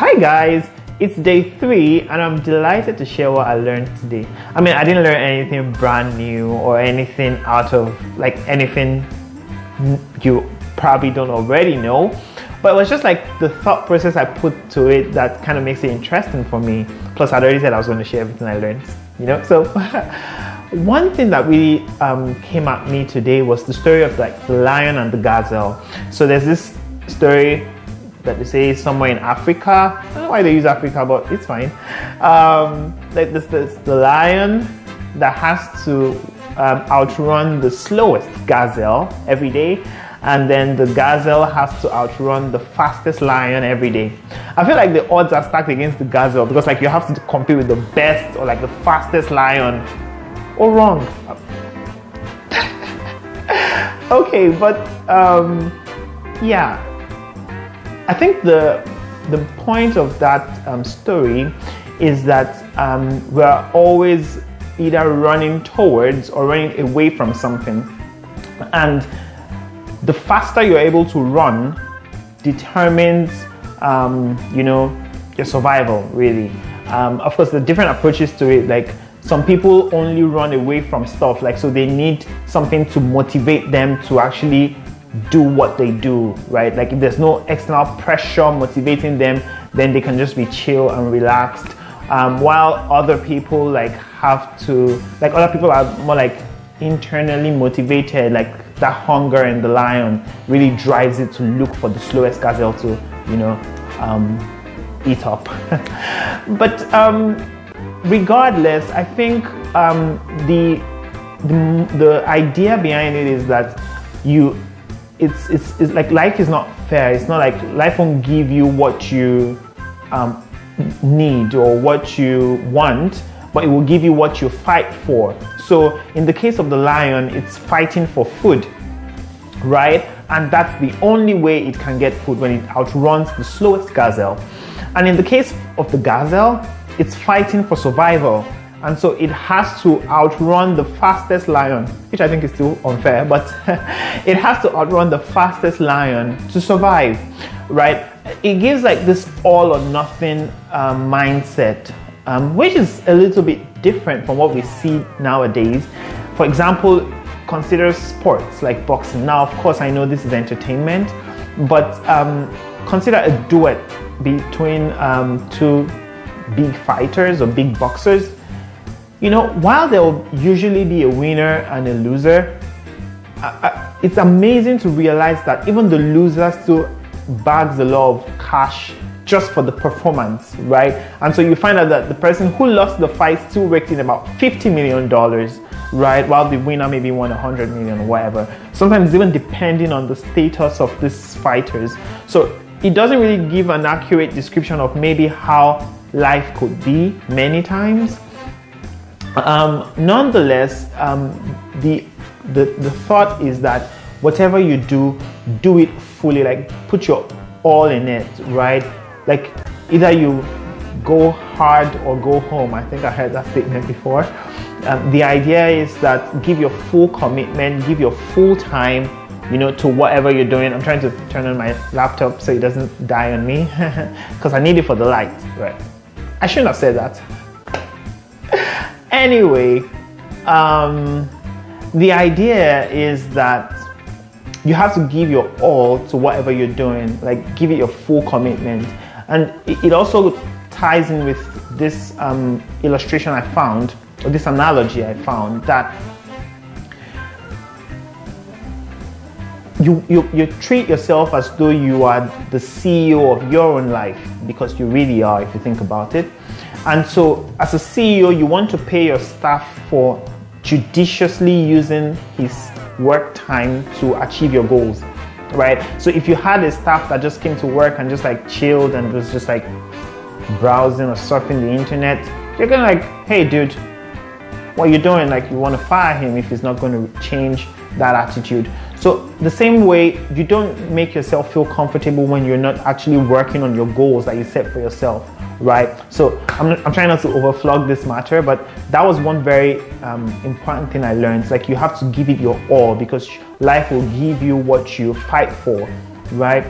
Hi guys, it's day 3 and I'm delighted to share what I learned today. I mean, I didn't learn anything brand new or anything out of like anything you probably don't already know, but it was just like the thought process I put to it that kind of makes it interesting for me. Plus, I'd already said I was going to share everything I learned, so one thing that really came at me today was the story of like the lion and the gazelle. So there's this story that they say somewhere in Africa. I don't know why they use Africa, but it's fine. Like this the lion that has to outrun the slowest gazelle every day, and then the gazelle has to outrun the fastest lion every day. I feel like the odds are stacked against the gazelle because like you have to compete with the best or like the fastest lion. Or wrong. Okay, but yeah. I think the point of that story is that we're always either running towards or running away from something, and the faster you're able to run determines your survival, really. Of course, the different approaches to it, like some people only run away from stuff, like so they need something to motivate them to actually do what they do, right? Like if there's no external pressure motivating them, then they can just be chill and relaxed. While other people like other people are more like internally motivated, like that hunger in the lion really drives it to look for the slowest gazelle to, eat up. But regardless, I think the idea behind it is that it's like life is not fair. It's not like life won't give you what you need or what you want, but it will give you what you fight for. So in the case of the lion, it's fighting for food, right? And that's the only way it can get food, when it outruns the slowest gazelle. And in the case of the gazelle, it's fighting for survival. And so it has to outrun the fastest lion, which I think is still unfair, but it has to outrun the fastest lion to survive, right? It gives like this all or nothing mindset, which is a little bit different from what we see nowadays. For example, consider sports like boxing. Now, of course, I know this is entertainment, but consider a duet between two big fighters or big boxers. While there will usually be a winner and a loser, it's amazing to realize that even the loser still bags a lot of cash just for the performance, right? And so you find out that the person who lost the fight still raked in about $50 million, right? While the winner maybe won 100 million or whatever. Sometimes even depending on the status of these fighters. So it doesn't really give an accurate description of maybe how life could be many times. Nonetheless, the thought is that whatever you do it fully, like put your all in it, right? Like either you go hard or go home. I think I heard that statement before. The idea is that give your full commitment, give your full time, to whatever you're doing. I'm trying to turn on my laptop so it doesn't die on me because I need it for the light, right? I shouldn't have said that. Anyway, the idea is that you have to give your all to whatever you're doing, like give it your full commitment. And it also ties in with this illustration I found, or this analogy I found, that you treat yourself as though you are the CEO of your own life, because you really are if you think about it. And so as a CEO, you want to pay your staff for judiciously using his work time to achieve your goals, right? So if you had a staff that just came to work and just like chilled and was just like browsing or surfing the internet, you're gonna like, hey dude, what are you doing? Like you want to fire him if he's not going to change that attitude. So the same way, you don't make yourself feel comfortable when you're not actually working on your goals that you set for yourself, right? So I'm trying not to overflog this matter, but that was one very important thing I learned. It's like you have to give it your all, because life will give you what you fight for, right?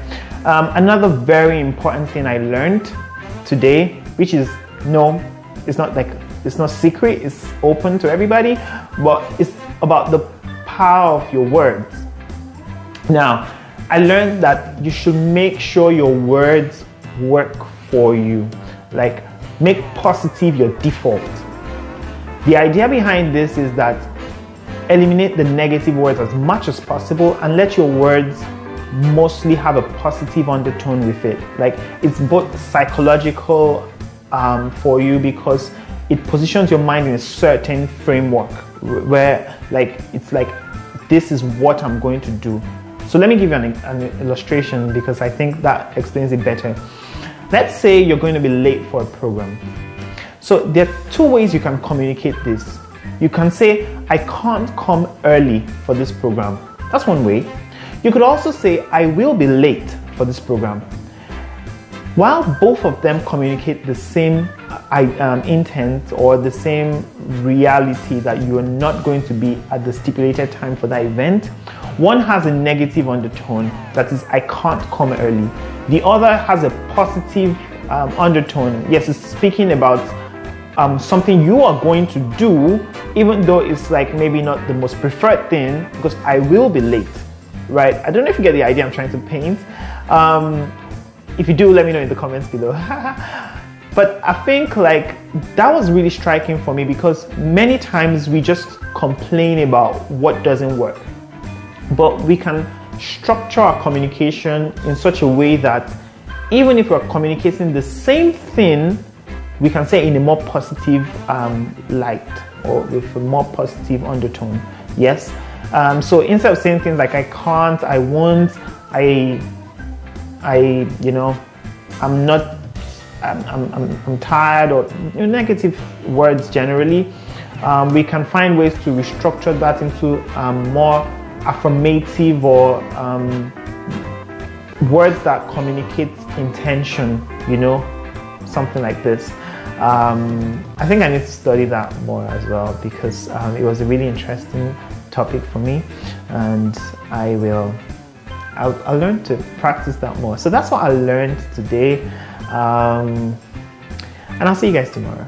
Another very important thing I learned today, which is no, it's not secret, it's open to everybody, but it's about the power of your words. Now, I learned that you should make sure your words work for you. Like, make positive your default. The idea behind this is that eliminate the negative words as much as possible and let your words mostly have a positive undertone with it. Like, it's both psychological for you because it positions your mind in a certain framework where it's like this is what I'm going to do. So let me give you an illustration because I think that explains it better. Let's say you're going to be late for a program. So there are two ways you can communicate this. You can say, I can't come early for this program. That's one way. You could also say, I will be late for this program. While both of them communicate the same intent or the same reality that you are not going to be at the stipulated time for that event, one has a negative undertone, that is, I can't come early. The other has a positive undertone. Yes, it's speaking about something you are going to do, even though it's like maybe not the most preferred thing, because I will be late, right? I don't know if you get the idea I'm trying to paint. If you do, let me know in the comments below. But I think that was really striking for me because many times we just complain about what doesn't work. But we can structure our communication in such a way that even if we're communicating the same thing, we can say in a more positive light or with a more positive undertone. Yes. So instead of saying things like I can't, I won't, I'm not, I'm tired, or negative words generally, we can find ways to restructure that into more affirmative or words that communicate intention, something like this. I think I need to study that more as well because it was a really interesting topic for me, and I'll learn to practice that more. So that's what I learned today, and I'll see you guys tomorrow.